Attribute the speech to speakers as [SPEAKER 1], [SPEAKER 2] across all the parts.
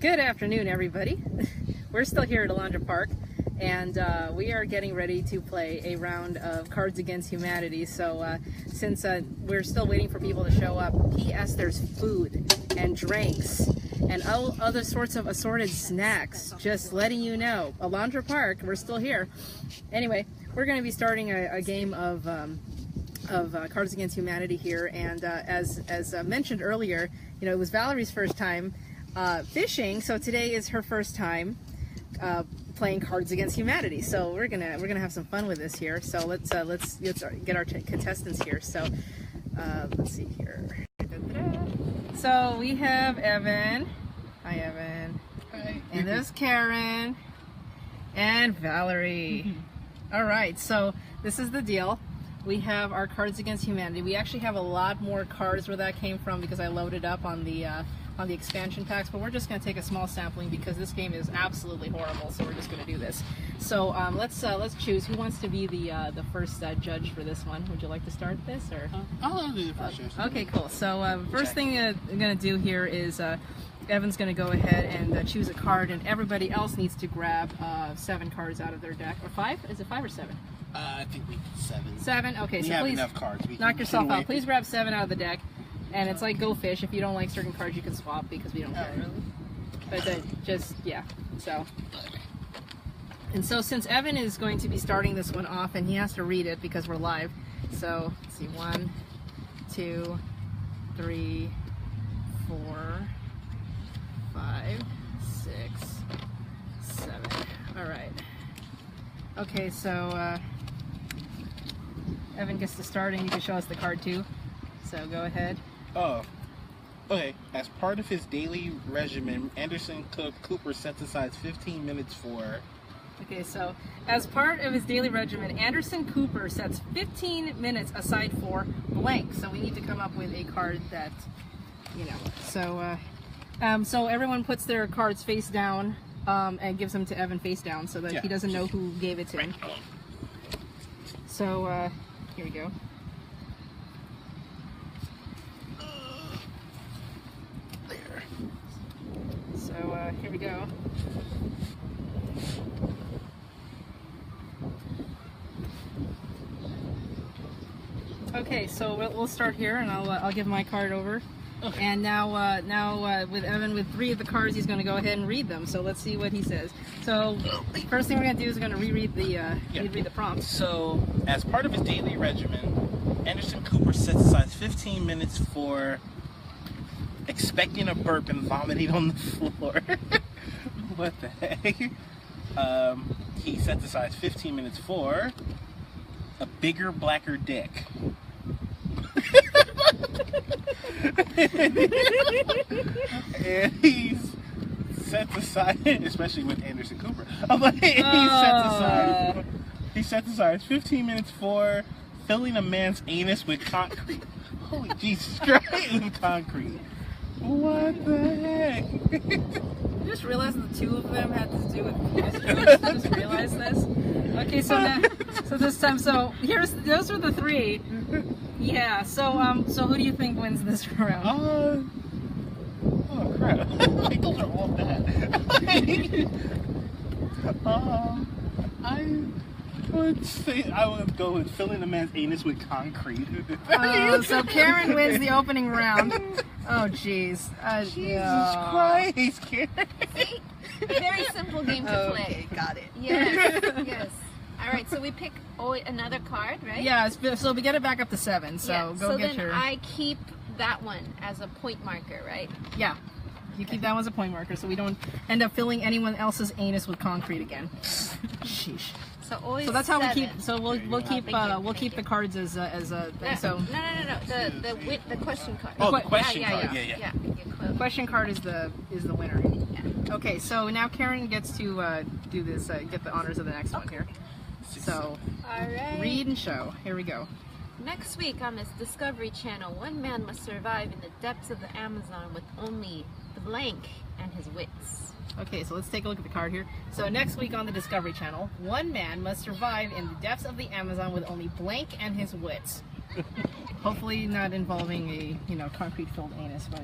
[SPEAKER 1] Good afternoon, everybody. We're still here at Alondra Park, and we are getting ready to play a round of Cards Against Humanity. So since we're still waiting for people to show up, P.S. there's food and drinks and all other sorts of assorted snacks. Just letting you know, Alondra Park, we're still here. Anyway, we're going to be starting a game of Cards Against Humanity here, and as mentioned earlier, you know, it was Valerie's first time fishing, so today is her first time playing Cards Against Humanity. So we're gonna have some fun with this here. So let's get our contestants here. So let's see here. So we have Evan. Hi, Evan.
[SPEAKER 2] Hi.
[SPEAKER 1] And there's Karen and Valerie. All right. So this is the deal. We have our Cards Against Humanity. We actually have a lot more cards where that came from because I loaded up on the expansion packs, but we're just going to take a small sampling because this game is absolutely horrible, so we're just going to do this. So let's choose. Who wants to be the first judge for this one? Would you like to start this? Or
[SPEAKER 2] I'll do the first.
[SPEAKER 1] Okay, cool. So first thing I'm going to do here is Evan's going to go ahead and choose a card, and everybody else needs to grab 7 cards out of their deck. Or 5? Is it 5 or 7?
[SPEAKER 2] I think we 7.
[SPEAKER 1] 7? Okay,
[SPEAKER 2] we
[SPEAKER 1] so
[SPEAKER 2] have
[SPEAKER 1] please
[SPEAKER 2] enough cards.
[SPEAKER 1] knock yourself out. Please grab 7 out of the deck. And it's like Go Fish. If you don't like certain cards, you can swap because we don't care.
[SPEAKER 2] Really?
[SPEAKER 1] But just, yeah. So. And so since Evan is going to be starting this one off, and he has to read it because we're live. So, let's see. 1, 2, 3, 4, 5, 6, 7. All right. Okay, so Evan gets to start, and you can show us the card too. So go ahead.
[SPEAKER 2] Oh, okay. As part of his daily regimen, Anderson Cooper sets aside 15 minutes for...
[SPEAKER 1] Okay, so as part of his daily regimen, Anderson Cooper sets 15 minutes aside for blank. So we need to come up with a card that, you know. So, so everyone puts their cards face down and gives them to Evan face down so that he doesn't know who gave it to him. So here we go. So here we go. Okay, so we'll start here, and I'll give my card over. Okay. And now with Evan with 3 of the cards, he's going to go ahead and read them. So let's see what he says. So first thing we're going to do is we're going to reread the prompt.
[SPEAKER 2] So as part of his daily regimen, Anderson Cooper sets aside 15 minutes for expecting a burp and vomiting on the floor. What the heck? He sets aside 15 minutes for a bigger, blacker dick. And he's sets aside, especially with Anderson Cooper, he sets aside 15 minutes for filling a man's anus with concrete. Holy Jesus Christ, with concrete. What the heck?
[SPEAKER 1] I just realized the 2 of them had to do with penis. I just realized this. Okay, so now, so this time, so those are the 3. Yeah. So so who do you think wins this round?
[SPEAKER 2] Oh crap! Like, those are all bad. I would go with filling a man's anus with concrete.
[SPEAKER 1] So Karen wins the opening round. Oh jeez.
[SPEAKER 2] Jesus Christ, Karen.
[SPEAKER 3] See? A very simple game to play.
[SPEAKER 1] Got it.
[SPEAKER 3] Yes, yes. All right, so we pick another card, right?
[SPEAKER 1] Yeah, so we get it back up to 7. So
[SPEAKER 3] yeah,
[SPEAKER 1] go get your.
[SPEAKER 3] So then I keep that one as a point marker, right?
[SPEAKER 1] Yeah. You keep that one as a point marker, so we don't end up filling anyone else's anus with concrete again. Sheesh.
[SPEAKER 3] So always.
[SPEAKER 1] So that's how
[SPEAKER 3] 7.
[SPEAKER 1] we keep. So we'll keep the cards as a thing. So
[SPEAKER 3] no. The question card.
[SPEAKER 2] Oh, the question card.
[SPEAKER 3] Yeah.
[SPEAKER 1] the question card is the winner.
[SPEAKER 3] Yeah.
[SPEAKER 1] Okay, so now Karen gets to do this. Get the honors of the next one here. So
[SPEAKER 3] all right.
[SPEAKER 1] Read and show. Here we go.
[SPEAKER 3] Next week on this Discovery Channel, one man must survive in the depths of the Amazon with only the blank and his wits.
[SPEAKER 1] Okay, so let's take a look at the card here. So next week on the Discovery Channel, one man must survive in the depths of the Amazon with only blank and his wits. Hopefully not involving a, concrete-filled anus, but,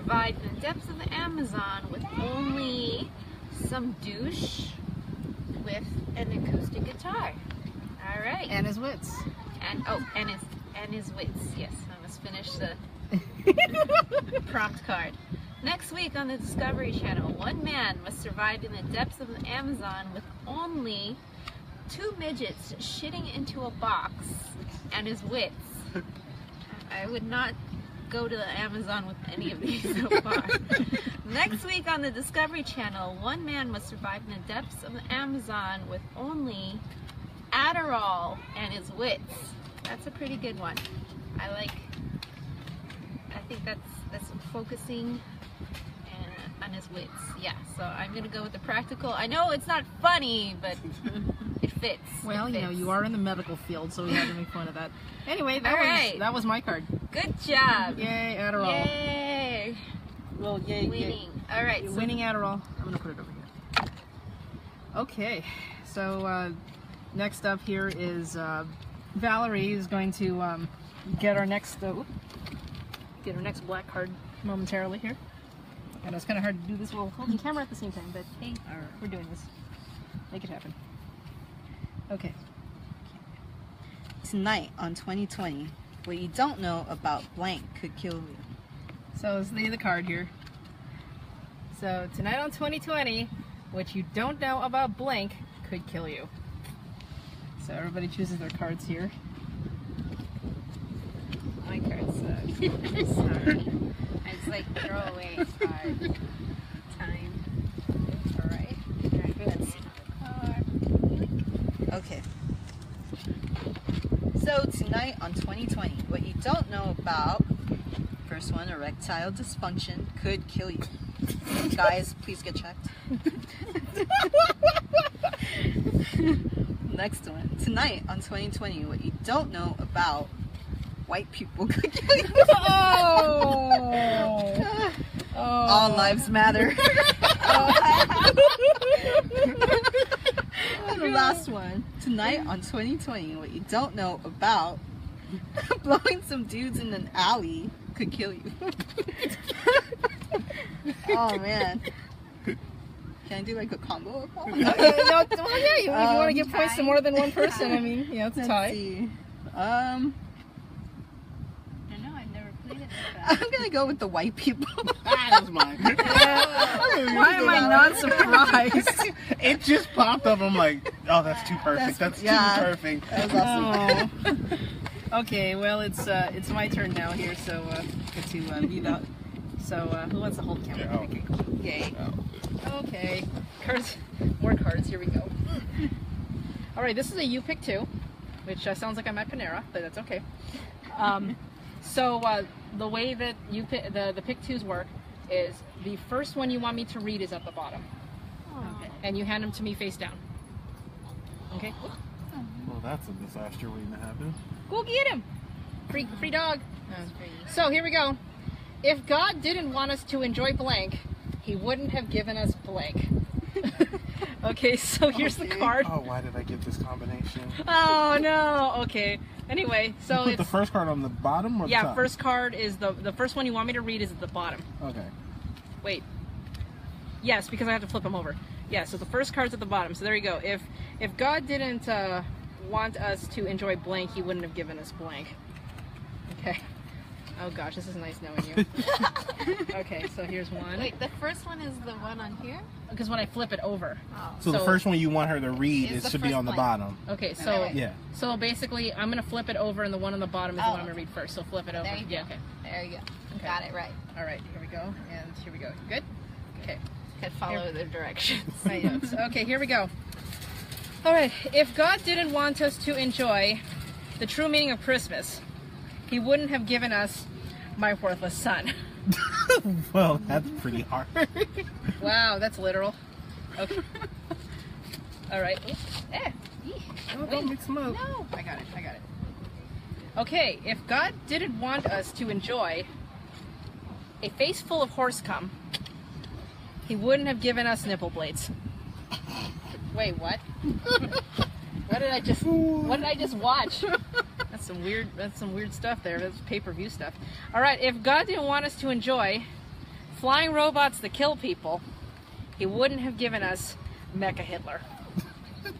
[SPEAKER 3] survived in the depths of the Amazon with only some douche with an acoustic guitar. All right.
[SPEAKER 1] And his wits.
[SPEAKER 3] And his wits. Yes, I must finish the prompt card. Next week on the Discovery Channel, one man must survive in the depths of the Amazon with only 2 midgets shitting into a box and his wits. I would not go to the Amazon with any of these so far. Next week on the Discovery Channel, one man must survive in the depths of the Amazon with only Adderall and his wits. That's a pretty good one. I think that's focusing on his wits. Yeah, so I'm gonna go with the practical. I know it's not funny, but it fits.
[SPEAKER 1] Well, you know, you are in the medical field, so we had to make fun of that. Anyway, that was my card.
[SPEAKER 3] Good job.
[SPEAKER 1] Yay, Adderall.
[SPEAKER 3] Yay.
[SPEAKER 1] Well, yay.
[SPEAKER 3] Winning. All right.
[SPEAKER 1] You're winning Adderall. I'm gonna put it over here. Okay, so next up here is Valerie is going to get our next black card momentarily here. And it's kind of hard to do this while holding camera at the same time, but hey, we're doing this. Make it happen. Okay.
[SPEAKER 4] Tonight on 2020, what you don't know about blank could kill you.
[SPEAKER 1] So it's the card here. So tonight on 2020, what you don't know about blank could kill you. So everybody chooses their cards here.
[SPEAKER 3] My card sucks. Sorry. It's like throwaway card. Time. Alright. Let's see.
[SPEAKER 4] Okay. So tonight on 2020, what you don't know about, first one, erectile dysfunction could kill you. Guys, please get checked. Next one. Tonight on 2020, what you don't know about white people could kill you.
[SPEAKER 1] Oh!
[SPEAKER 4] All lives matter. And the last one. Tonight on 2020, what you don't know about blowing some dudes in an alley could kill you. Oh man. Can I do like a combo of all?
[SPEAKER 1] Okay, no, well, yeah, if you want to give points to more than one person, I mean, yeah, it's a
[SPEAKER 4] Let's
[SPEAKER 1] tie.
[SPEAKER 4] see.
[SPEAKER 3] I don't know, I've never played it like
[SPEAKER 4] I'm gonna go with the white people.
[SPEAKER 2] That's mine.
[SPEAKER 1] Why am I not surprised?
[SPEAKER 2] It just popped up. I'm like, oh, that's too perfect. That's too perfect.
[SPEAKER 4] That was awesome.
[SPEAKER 1] Oh. Okay, well, it's my turn now here, so get to leave out. So who wants to hold the camera?
[SPEAKER 2] Yeah,
[SPEAKER 1] Okay, cool. Yay.
[SPEAKER 2] Oh.
[SPEAKER 1] Okay, cards, more cards. Here we go. All right, this is a you pick two, which sounds like I'm at Panera, but that's okay. So the way that you pick, the pick twos work is the first one you want me to read is at the bottom,
[SPEAKER 3] that.
[SPEAKER 1] and you hand them to me face down. Okay.
[SPEAKER 5] Well, that's a disaster waiting to happen.
[SPEAKER 1] Go get him. Free dog.
[SPEAKER 3] That's pretty.
[SPEAKER 1] So here we go. If God didn't want us to enjoy blank, he wouldn't have given us blank. Okay, so here's the card.
[SPEAKER 5] Oh, why did I get this combination?
[SPEAKER 1] Oh no. Okay. Anyway, so
[SPEAKER 5] Put
[SPEAKER 1] it's
[SPEAKER 5] the first card on the bottom or the top?
[SPEAKER 1] first card is the first one you want me to read is at the bottom.
[SPEAKER 5] Okay.
[SPEAKER 1] Wait. Yes, because I have to flip them over. Yeah, so the first card's at the bottom. So there you go. If God didn't want us to enjoy blank, he wouldn't have given us blank. Okay. Oh gosh, this is nice knowing you. Okay, so here's one.
[SPEAKER 3] Wait, the first one is the one on here?
[SPEAKER 1] Because when I flip it over.
[SPEAKER 3] Oh.
[SPEAKER 2] So the first one you want her to read
[SPEAKER 3] Is the
[SPEAKER 2] should be
[SPEAKER 3] first
[SPEAKER 2] on the
[SPEAKER 3] one.
[SPEAKER 2] bottom.
[SPEAKER 1] Okay, so
[SPEAKER 2] Yeah.
[SPEAKER 1] so basically I'm gonna flip it over and the one on the bottom is the one I'm gonna read first. So flip it over.
[SPEAKER 3] There you
[SPEAKER 1] Yeah,
[SPEAKER 3] go.
[SPEAKER 1] okay.
[SPEAKER 3] There you go.
[SPEAKER 1] Okay.
[SPEAKER 3] Got it right.
[SPEAKER 1] Alright, here we go. And here we go. Good? Okay.
[SPEAKER 3] Could follow the directions.
[SPEAKER 1] My notes. Okay, here we go. Alright, if God didn't want us to enjoy the true meaning of Christmas, he wouldn't have given us my worthless son.
[SPEAKER 2] Well, that's pretty hard.
[SPEAKER 1] Wow, that's literal. Okay. Alright.
[SPEAKER 2] Oh, don't mix them up.
[SPEAKER 1] No, I got it. Okay, if God didn't want us to enjoy a face full of horse cum, he wouldn't have given us nipple blades. Wait, what? What did I just watch? That's some weird stuff there. That's pay-per-view stuff. All right, if God didn't want us to enjoy flying robots that kill people, he wouldn't have given us Mecha Hitler. I'm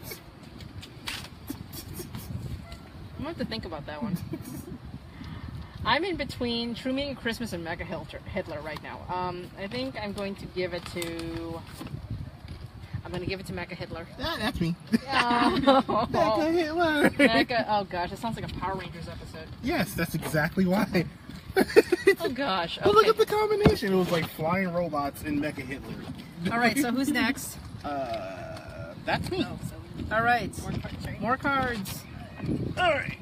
[SPEAKER 1] going to have to think about that one. I'm in between True Meaning of Christmas and Mecha Hitler right now. I think I'm going to give it to... Mecha Hitler.
[SPEAKER 2] That's me.
[SPEAKER 1] Oh.
[SPEAKER 2] Mecha Hitler.
[SPEAKER 1] Oh gosh, it sounds like a Power Rangers episode.
[SPEAKER 2] Yes, that's exactly why.
[SPEAKER 1] Oh gosh.
[SPEAKER 2] But look
[SPEAKER 1] Okay.
[SPEAKER 2] at the combination. It was like flying robots and Mecha Hitler.
[SPEAKER 1] All right, so who's next?
[SPEAKER 2] That's me.
[SPEAKER 4] Oh, so
[SPEAKER 1] All right,
[SPEAKER 4] more cards, right?
[SPEAKER 1] more cards.
[SPEAKER 2] All right.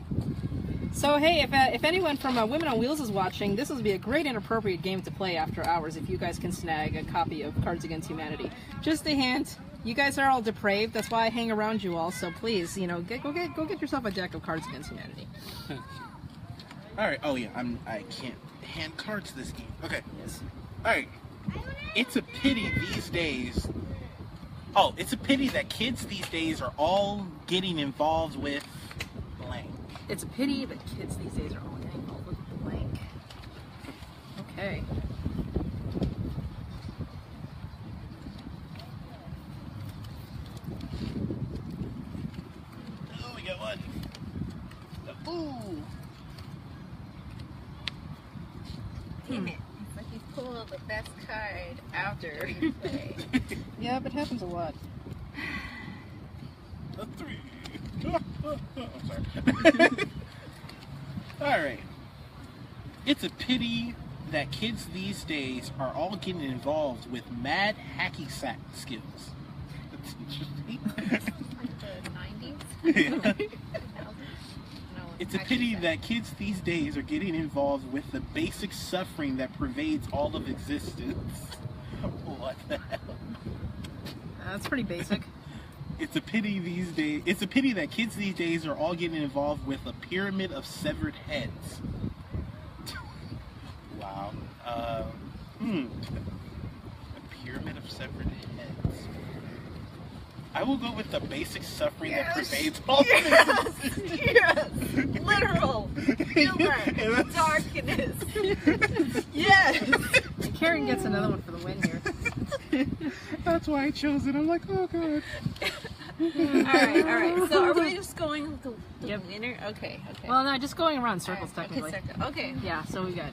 [SPEAKER 1] So hey, if anyone from Women on Wheels is watching, this would be a great and appropriate game to play after hours if you guys can snag a copy of Cards Against Humanity. Just a hint, you guys are all depraved. That's why I hang around you all. So please, you know, go get yourself a deck of Cards Against Humanity.
[SPEAKER 2] All right. Oh yeah, I can't hand cards this game. Okay.
[SPEAKER 1] Yes.
[SPEAKER 2] All right. It's a pity these days. Oh, it's a pity that kids these days are all getting involved with blank.
[SPEAKER 1] It's a pity that kids these days are all getting involved with blank. Okay.
[SPEAKER 2] Oh, we got one. Ooh.
[SPEAKER 3] Damn it. It's like you pull the best card after you play.
[SPEAKER 1] Yeah, but it happens a lot.
[SPEAKER 2] A 3. I'm sorry. Alright. It's a pity that kids these days are all getting involved with mad hacky sack skills. That's interesting.
[SPEAKER 3] Like the 90s? No,
[SPEAKER 2] It's a pity that kids these days are getting involved with the basic suffering that pervades all of existence. What the hell?
[SPEAKER 1] That's pretty basic.
[SPEAKER 2] It's a pity these days. It's a pity that kids these days are all getting involved with a pyramid of severed heads. Wow. A pyramid of severed heads. I will go with the basic suffering that pervades all.
[SPEAKER 3] Yes! Yes! Literal humor, darkness. Yes!
[SPEAKER 1] Karen gets another one for the win here.
[SPEAKER 2] That's why I chose it. I'm like, oh god.
[SPEAKER 3] Alright. So are we just going with the
[SPEAKER 1] Yep.
[SPEAKER 3] winner? Okay.
[SPEAKER 1] Well, no, just going around circles
[SPEAKER 3] Alright,
[SPEAKER 1] technically.
[SPEAKER 3] Okay.
[SPEAKER 1] Yeah, so we got.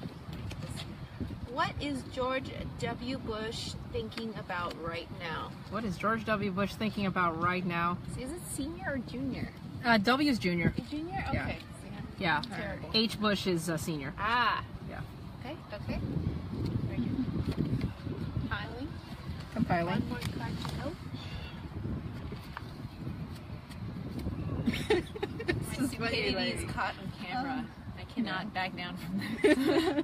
[SPEAKER 3] What is George W. Bush thinking about right now?
[SPEAKER 1] What is George W. Bush thinking about right now?
[SPEAKER 3] Is it senior or junior?
[SPEAKER 1] W's junior.
[SPEAKER 3] Junior?
[SPEAKER 1] Yeah.
[SPEAKER 3] Okay.
[SPEAKER 1] Yeah.
[SPEAKER 3] Terrible.
[SPEAKER 1] H. Bush is senior.
[SPEAKER 3] Ah.
[SPEAKER 1] Yeah.
[SPEAKER 3] Okay. Very good. Piling.
[SPEAKER 1] Compiling.
[SPEAKER 3] One more card to go. My stupidity is caught on camera. I cannot back down from this.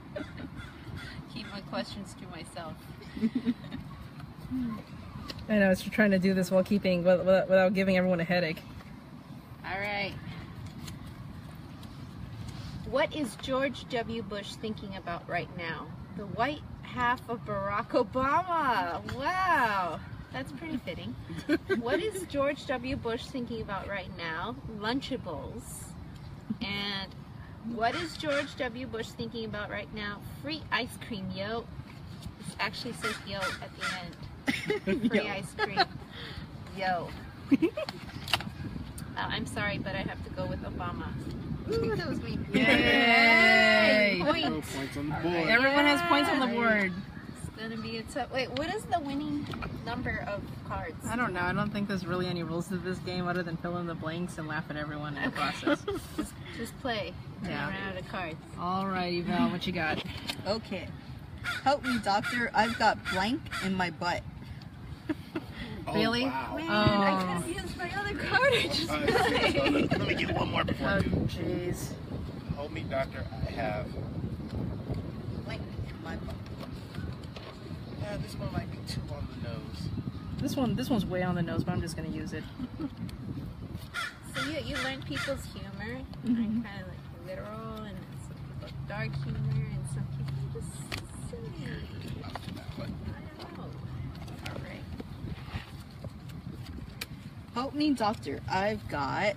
[SPEAKER 3] Keep my questions to myself.
[SPEAKER 1] I know, it's trying to do this while without giving everyone a headache.
[SPEAKER 3] All right. What is George W. Bush thinking about right now? The white half of Barack Obama. Wow. That's pretty fitting. What is George W. Bush thinking about right now? Lunchables. And what is George W. Bush thinking about right now? Free ice cream, yo. It actually says yo at the end. Free ice cream. Yo. I'm sorry, but I have to go with Obama. Ooh, that was me.
[SPEAKER 1] Yay!
[SPEAKER 2] No
[SPEAKER 3] Point.
[SPEAKER 2] points on the
[SPEAKER 1] All
[SPEAKER 2] board.
[SPEAKER 1] right, everyone has points on the board.
[SPEAKER 3] It's gonna be a tough. Wait, what is the winning number of cards?
[SPEAKER 1] I don't know. I don't think there's really any rules to this game other than fill in the blanks and laugh at everyone in the process.
[SPEAKER 3] Just play.
[SPEAKER 1] Yeah.
[SPEAKER 3] I ran out of cards.
[SPEAKER 1] All right, Val, what you got?
[SPEAKER 4] Okay. Help me, doctor. I've got blank in my butt.
[SPEAKER 2] Oh,
[SPEAKER 1] Really?
[SPEAKER 2] Wow.
[SPEAKER 3] Man,
[SPEAKER 1] Oh.
[SPEAKER 3] I could have used my other card. I just played.
[SPEAKER 2] Let me get one more before I
[SPEAKER 1] Oh,
[SPEAKER 2] do.
[SPEAKER 1] jeez.
[SPEAKER 2] Hold me, doctor. I have.
[SPEAKER 4] Blank in my butt.
[SPEAKER 2] Yeah, this one might be too on the nose.
[SPEAKER 1] This one's way on the nose, but I'm just gonna use it.
[SPEAKER 3] So you learn people's humor. I'm kind of like literal, and some people dark humor, and some people just silly.
[SPEAKER 2] I'll do that one.
[SPEAKER 3] I don't know. All right.
[SPEAKER 4] Help me, doctor. I've got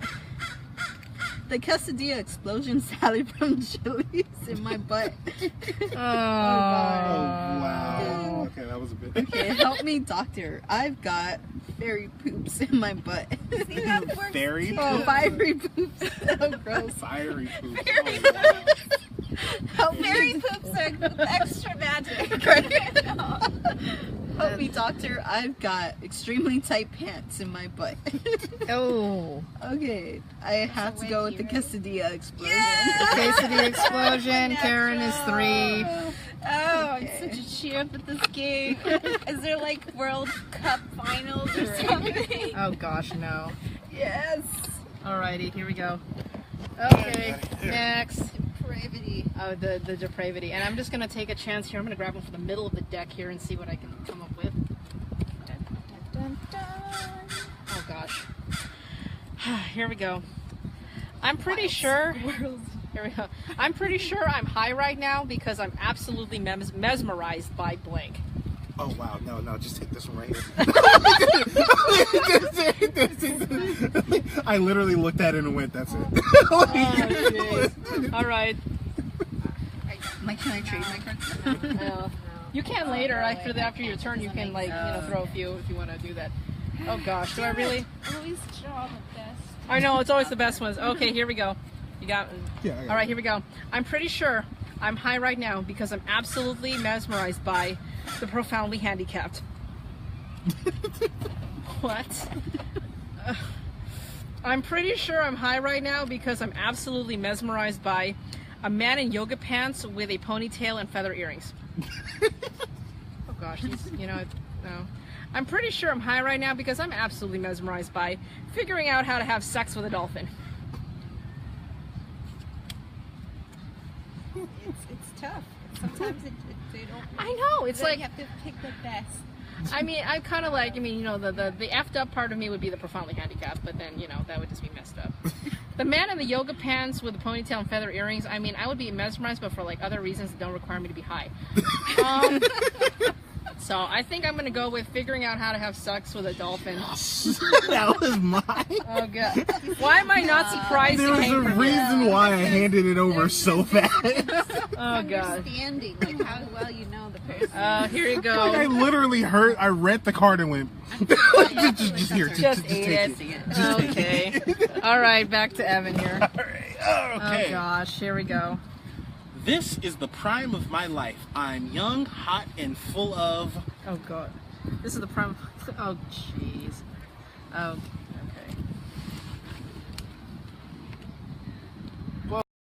[SPEAKER 4] the quesadilla explosion salad from Chili's in my butt.
[SPEAKER 1] Oh,
[SPEAKER 2] Oh, wow.
[SPEAKER 4] Okay, help me, doctor. I've got fairy poops in my butt.
[SPEAKER 3] See, that works
[SPEAKER 5] Fairy
[SPEAKER 3] too.
[SPEAKER 4] Oh, fiery poops. Oh, gross.
[SPEAKER 5] Fiery poops.
[SPEAKER 3] Fairy
[SPEAKER 5] Oh, wow.
[SPEAKER 3] Help fairy poops are extra magic.
[SPEAKER 4] Help me, doctor. I've got extremely tight pants in my butt.
[SPEAKER 1] Oh.
[SPEAKER 4] Okay, I have to go with the quesadilla explosion.
[SPEAKER 1] Quesadilla explosion. Karen is 3.
[SPEAKER 3] Oh,
[SPEAKER 4] Okay.
[SPEAKER 3] I'm such a champ at this game. Is there like World Cup finals or something?
[SPEAKER 1] Oh gosh, no.
[SPEAKER 3] Yes.
[SPEAKER 1] Alrighty, here we go. Okay, next.
[SPEAKER 3] Depravity.
[SPEAKER 1] Oh, the depravity. And I'm just gonna take a chance here. I'm gonna grab one from the middle of the deck here and see what I can come up with.
[SPEAKER 3] Dun, dun, dun.
[SPEAKER 1] Oh gosh. Here we go. I'm pretty sure. Here we go. I'm pretty sure I'm high right now because I'm absolutely mesmerized by blank.
[SPEAKER 5] Oh wow, no, just take this one right here. I literally looked at it and went, that's it.
[SPEAKER 1] Oh, jeez. All right.
[SPEAKER 4] Can I trade my cards?
[SPEAKER 1] You can later after your turn. You can throw a few if you want to do that. Oh gosh, do I really?
[SPEAKER 3] Always draw the best.
[SPEAKER 1] I know it's always the best ones. Okay, here we go. You got.
[SPEAKER 5] Yeah, I got
[SPEAKER 1] All right, here we go. I'm pretty sure I'm high right now because I'm absolutely mesmerized by the profoundly handicapped. What? I'm pretty sure I'm high right now because I'm absolutely mesmerized by a man in yoga pants with a ponytail and feather earrings. Oh gosh, no. I'm pretty sure I'm high right now because I'm absolutely mesmerized by figuring out how to have sex with a dolphin.
[SPEAKER 3] It's tough. Sometimes they don't.
[SPEAKER 1] I know, it's like,
[SPEAKER 3] you have to pick the best.
[SPEAKER 1] I mean, I'm kind of like, the effed up part of me would be the profoundly handicapped, but then, that would just be messed up. The man in the yoga pants with the ponytail and feather earrings, I mean, I would be mesmerized, but for like other reasons that don't require me to be high. So I think I'm going to go with figuring out how to have sex with a dolphin.
[SPEAKER 5] That was mine.
[SPEAKER 1] Oh, God. Why am I not surprised
[SPEAKER 5] There
[SPEAKER 1] it
[SPEAKER 5] was
[SPEAKER 1] came
[SPEAKER 5] a
[SPEAKER 1] from
[SPEAKER 5] reason why I handed it over so fast.
[SPEAKER 1] Oh, God.
[SPEAKER 3] Understanding, like how well you know the person.
[SPEAKER 1] Here you
[SPEAKER 5] Like I
[SPEAKER 1] go.
[SPEAKER 5] literally I read the card and went, just here,
[SPEAKER 1] Just
[SPEAKER 5] take
[SPEAKER 1] ate it. Okay. All right, back to Evan here.
[SPEAKER 2] Okay.
[SPEAKER 1] Oh, gosh. Here we go.
[SPEAKER 2] This is the prime of my life. I'm young, hot, and full of...
[SPEAKER 1] Oh, God. This is the prime. Oh, jeez. Oh,